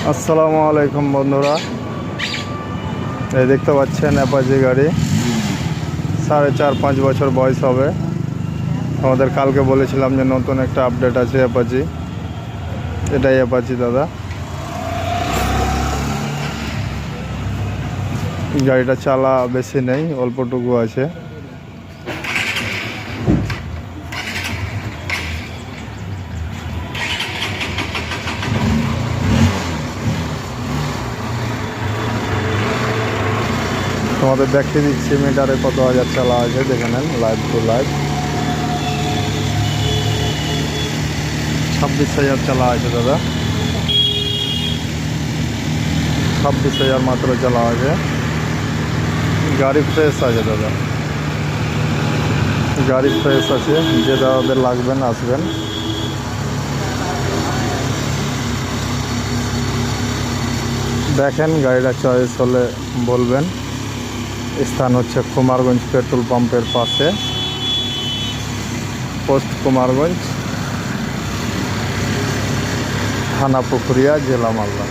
আসসালামু আলাইকুম বন্ধুরা, এই দেখতে পাচ্ছেন অ্যাপাচি গাড়ি 4.5-5 বছর বয়স হবে। আমাদের কালকে বলেছিলাম যে নতুন একটা আপডেট আছে অ্যাপাচি, এটাই অ্যাপাচি দাদা। গাড়িটা চালা বেশি নেই, অল্পটুকু আছে। তোমাদের দেখিয়ে দিচ্ছি মিটারে কত হাজার চালা আছে, দেখে নেন লাইভ টু লাইভ। 26,000 চালা আছে দাদা, 26,000 মাত্র চালা আছে। গাড়ি ফ্রেশ আছে দাদা, গাড়ি ফ্রেশ আছে। যে দাদাদের লাগবেন আসবেন। দেখেন গাড়িটা চয়েস হলে বলবেন। স্থান হচ্ছে কুমারগঞ্জ পেট্রোল পাম্পের পাশে, পোস্ট কুমারগঞ্জ, থানা পুকুরিয়া, জেলা মালদা।